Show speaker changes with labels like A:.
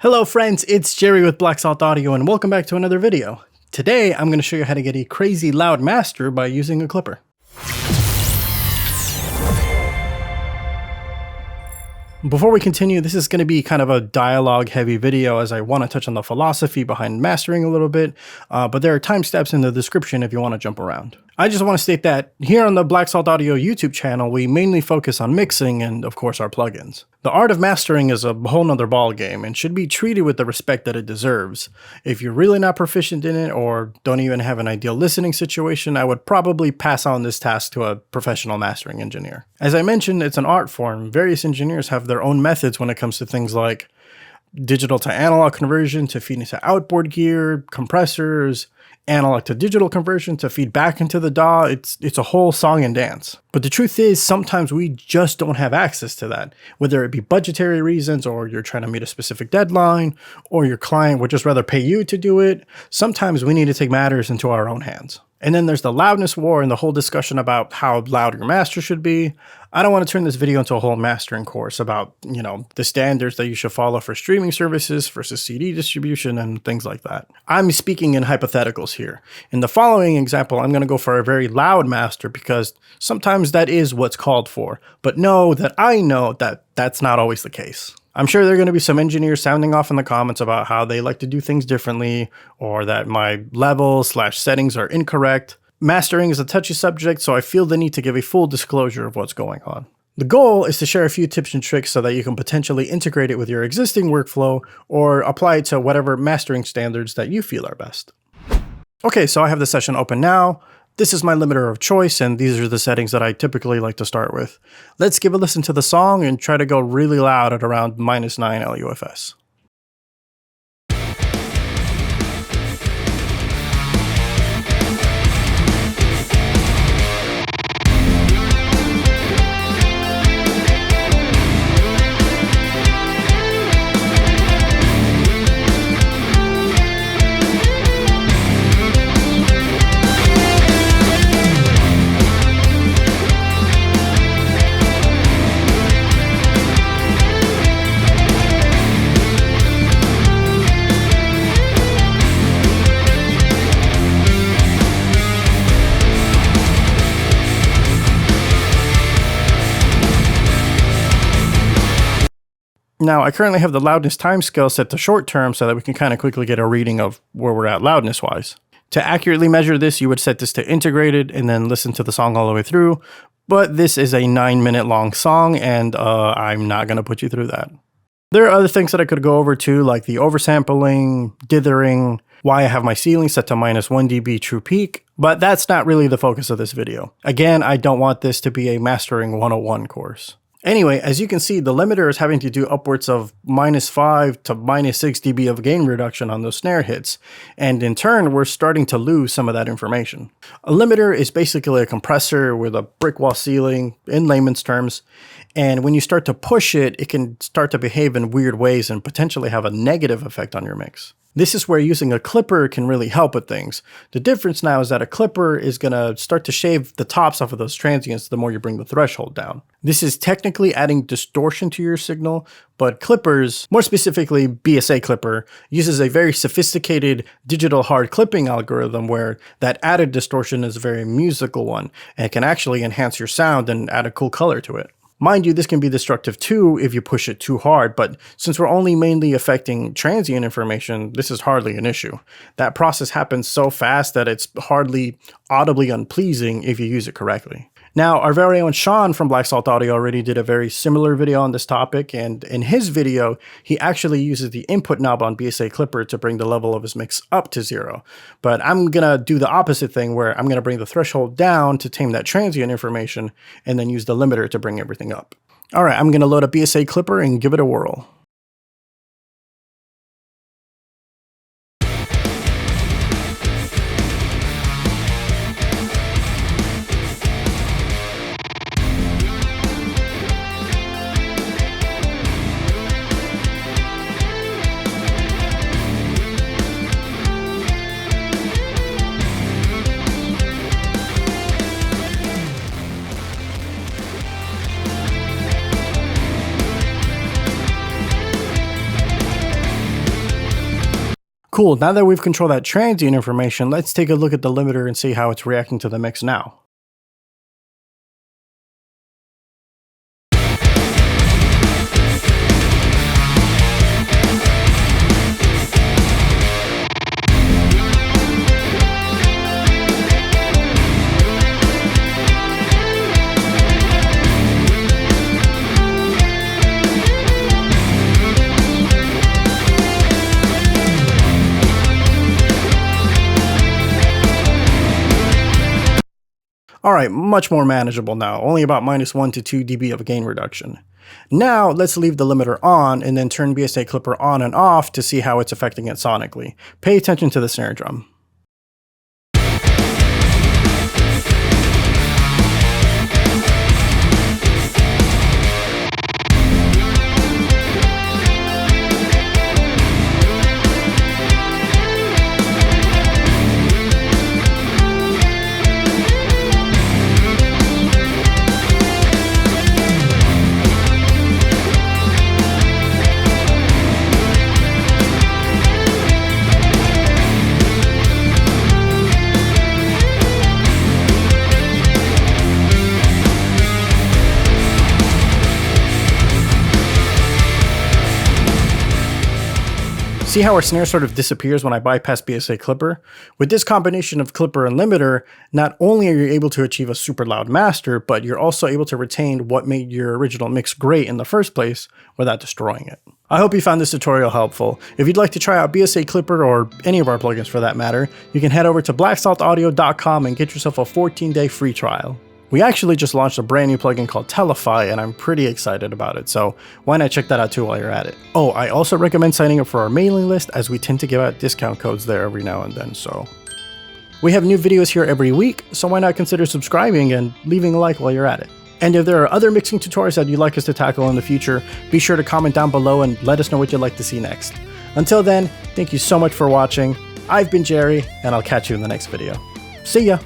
A: Hello friends, it's Gerry with Black Salt Audio and welcome back to another video. Today I'm going to show you how to get a crazy loud master by using a clipper. Before we continue, this is going to be kind of a dialogue heavy video as I want to touch on the philosophy behind mastering a little bit, but there are timestamps in the description if you want to jump around. I just want to state that here on the Black Salt Audio YouTube channel, we mainly focus on mixing and of course our plugins. The art of mastering is a whole nother ball game and should be treated with the respect that it deserves. If you're really not proficient in it or don't even have an ideal listening situation, I would probably pass on this task to a professional mastering engineer. As I mentioned, it's an art form. Various engineers have their own methods when it comes to things like digital to analog conversion to feed into outboard gear, compressors, analog to digital conversion to feed back into the DAW. It's a whole song and dance. But the truth is, sometimes we just don't have access to that, whether it be budgetary reasons or you're trying to meet a specific deadline or your client would just rather pay you to do it. Sometimes we need to take matters into our own hands. And then there's the loudness war and the whole discussion about how loud your master should be. I don't want to turn this video into a whole mastering course about, the standards that you should follow for streaming services versus CD distribution and things like that. I'm speaking in hypotheticals here. In the following example, I'm going to go for a very loud master because sometimes that is what's called for. But know that I know that that's not always the case. I'm sure there are going to be some engineers sounding off in the comments about how they like to do things differently or that my levels/settings are incorrect. Mastering is a touchy subject, so I feel the need to give a full disclosure of what's going on. The goal is to share a few tips and tricks so that you can potentially integrate it with your existing workflow or apply it to whatever mastering standards that you feel are best. Okay, so I have the session open now. This is my limiter of choice, and these are the settings that I typically like to start with. Let's give a listen to the song and try to go really loud at around -9 LUFS. Now, I currently have the loudness timescale set to short term so that we can kind of quickly get a reading of where we're at loudness-wise. To accurately measure this, you would set this to integrated and then listen to the song all the way through, but this is a 9-minute long song and I'm not going to put you through that. There are other things that I could go over too, like the oversampling, dithering, why I have my ceiling set to -1 dB true peak, but that's not really the focus of this video. Again, I don't want this to be a mastering 101 course. Anyway, as you can see, the limiter is having to do upwards of -5 to -6 dB of gain reduction on those snare hits, and in turn, we're starting to lose some of that information. A limiter is basically a compressor with a brick wall ceiling, in layman's terms, and when you start to push it, it can start to behave in weird ways and potentially have a negative effect on your mix. This is where using a clipper can really help with things. The difference now is that a clipper is going to start to shave the tops off of those transients the more you bring the threshold down. This is technically adding distortion to your signal, but clippers, more specifically BSA Clipper, uses a very sophisticated digital hard clipping algorithm where that added distortion is a very musical one and can actually enhance your sound and add a cool color to it. Mind you, this can be destructive too if you push it too hard, but since we're only mainly affecting transient information, this is hardly an issue. That process happens so fast that it's hardly audibly unpleasing if you use it correctly. Now, our very own Sean from Black Salt Audio already did a very similar video on this topic, and in his video, he actually uses the input knob on BSA Clipper to bring the level of his mix up to 0. But I'm gonna do the opposite thing where I'm gonna bring the threshold down to tame that transient information and then use the limiter to bring everything up. All right, I'm gonna load up BSA Clipper and give it a whirl. Cool, now that we've controlled that transient information, let's take a look at the limiter and see how it's reacting to the mix now. Alright, much more manageable now, only about -1 to 2 dB of gain reduction. Now let's leave the limiter on and then turn BSA Clipper on and off to see how it's affecting it sonically. Pay attention to the snare drum. See how our snare sort of disappears when I bypass BSA Clipper? With this combination of Clipper and limiter, not only are you able to achieve a super loud master, but you're also able to retain what made your original mix great in the first place without destroying it. I hope you found this tutorial helpful. If you'd like to try out BSA Clipper or any of our plugins for that matter, you can head over to blacksaltaudio.com and get yourself a 14-day free trial. We actually just launched a brand new plugin called Telefy, and I'm pretty excited about it, so why not check that out too while you're at it. Oh, I also recommend signing up for our mailing list, as we tend to give out discount codes there every now and then, so. We have new videos here every week, so why not consider subscribing and leaving a like while you're at it. And if there are other mixing tutorials that you'd like us to tackle in the future, be sure to comment down below and let us know what you'd like to see next. Until then, thank you so much for watching. I've been Gerry, and I'll catch you in the next video. See ya!